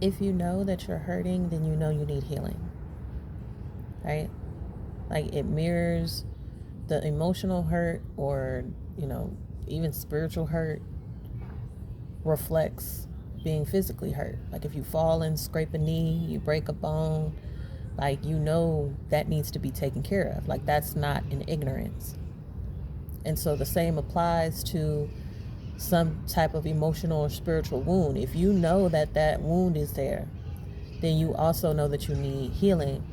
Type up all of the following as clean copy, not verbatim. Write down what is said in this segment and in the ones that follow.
If you know that you're hurting, then you know you need healing, right? Like it mirrors the emotional hurt, or, you know, even spiritual hurt reflects being physically hurt. Like if you fall and scrape a knee, you break a bone, like you know that needs to be taken care of. Like that's not an ignorance. And so the same applies to some type of emotional or spiritual wound. If you know that that wound is there, then you also know that you need healing.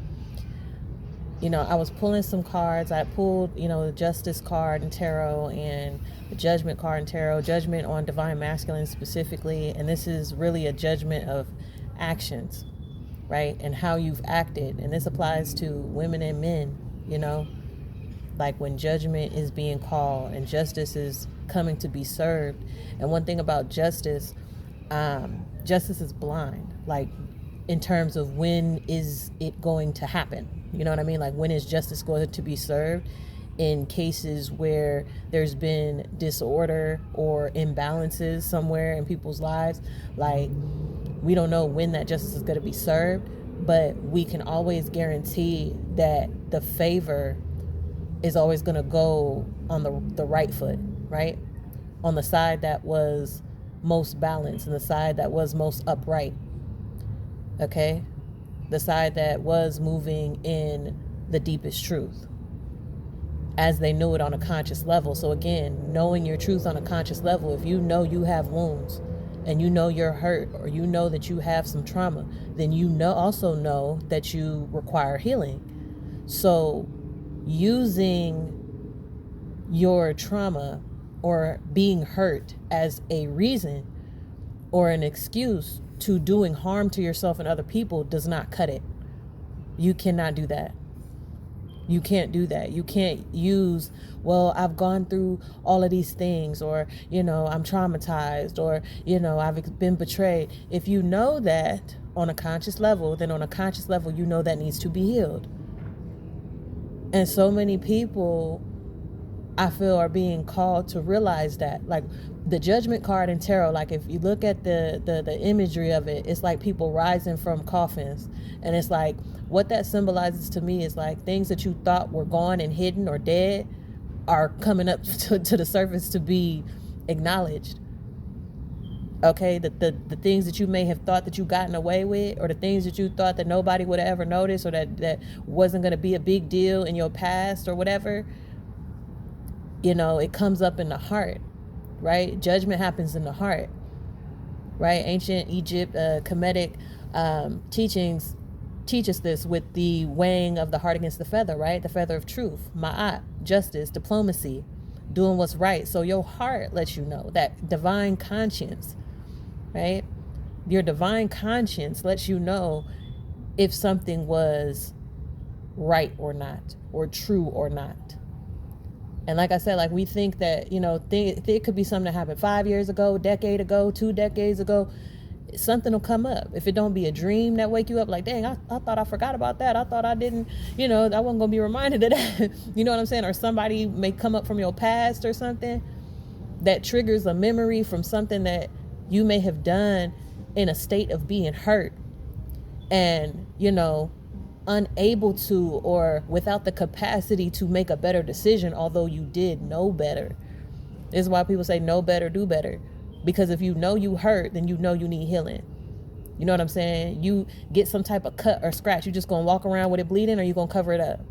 You know, I was pulling some cards. I pulled, you know, the Justice card in tarot and the Judgment card in tarot, judgment on divine masculine specifically. And this is really a judgment of actions, right? And how you've acted. And this applies to women and men, you know, like when judgment is being called and justice is coming to be served. And one thing about justice, justice is blind, like in terms of when is it going to happen. You know what I mean? Like when is justice going to be served in cases where there's been disorder or imbalances somewhere in people's lives. Like we don't know when that justice is going to be served, but we can always guarantee that the favor is always going to go on the right foot, right? On the side that was most balanced and the side that was most upright, okay? The side that was moving in the deepest truth as they knew it on a conscious level. So again, knowing your truth on a conscious level, if you know you have wounds and you know you're hurt, or you know that you have some trauma, then you also know that you require healing. So using your trauma or being hurt as a reason or an excuse to doing harm to yourself and other people does not cut it. You cannot do that. You can't do that. You can't use, well, I've gone through all of these things, or, you know, I'm traumatized, or, you know, I've been betrayed. If you know that on a conscious level, then on a conscious level, you know that needs to be healed. And so many people, I feel, are being called to realize that. Like the Judgment card in tarot, like if you look at the imagery of it, it's like people rising from coffins. And it's like what that symbolizes to me is like things that you thought were gone and hidden or dead are coming up to the surface to be acknowledged. Okay, the things that you may have thought that you gotten away with, or the things that you thought that nobody would ever notice, or that wasn't going to be a big deal in your past or whatever, you know, it comes up in the heart, right? Judgment happens in the heart, right? Ancient Egypt, Kemetic teachings teach us this with the weighing of the heart against the feather, right? The feather of truth, ma'at, justice, diplomacy, doing what's right. So your heart lets you know, that divine conscience, right? Your divine conscience lets you know if something was right or not, or true or not. And like I said, like we think that, you know, it could be something that happened 5 years ago, decade ago, 2 decades ago. Something will come up. If it don't be a dream that wake you up, like, dang, I thought I forgot about that. I thought I didn't, you know, I wasn't going to be reminded of that. You know what I'm saying? Or somebody may come up from your past or something that triggers a memory from something that you may have done in a state of being hurt and, you know, unable to, or without the capacity to make a better decision, although you did know better. This is why people say know better, do better. Because if you know you hurt, then you know you need healing. You know what I'm saying? You get some type of cut or scratch, you just gonna walk around with it bleeding, or you gonna cover it up?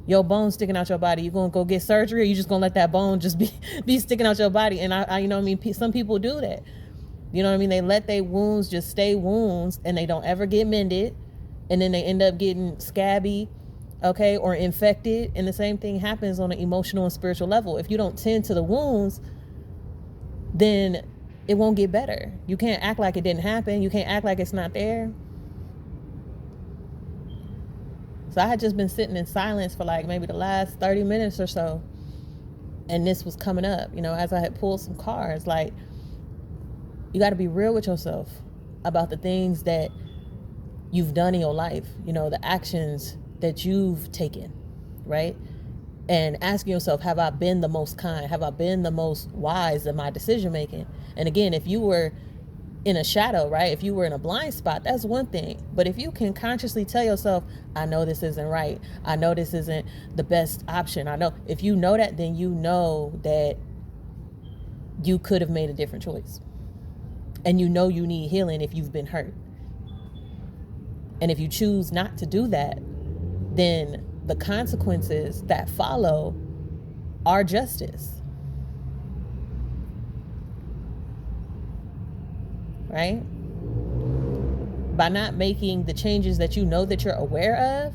Your bone sticking out your body, you gonna go get surgery, or you just gonna let that bone just be sticking out your body? And I you know what I mean, some people do that. You know what I mean? They let their wounds just stay wounds and they don't ever get mended. And then they end up getting scabby, okay, or infected. And the same thing happens on an emotional and spiritual level. If you don't tend to the wounds, then it won't get better. You can't act like it didn't happen. You can't act like it's not there. So I had just been sitting in silence for like maybe the last 30 minutes or so. And this was coming up, you know, as I had pulled some cards. Like, you got to be real with yourself about the things that you've done in your life, you know, the actions that you've taken, right? And asking yourself, have I been the most kind? Have I been the most wise in my decision making? And again, if you were in a shadow, right? If you were in a blind spot, that's one thing. But if you can consciously tell yourself, I know this isn't right, I know this isn't the best option, I know, if you know that, then you know that you could have made a different choice. And you know you need healing if you've been hurt. And if you choose not to do that, then the consequences that follow are justice. Right? By not making the changes that you know that you're aware of,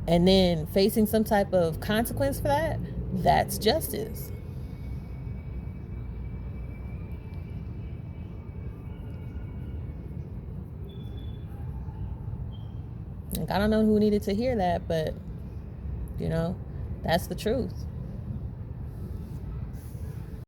and then facing some type of consequence for that, that's justice. Like, I don't know who needed to hear that, but, you know, that's the truth.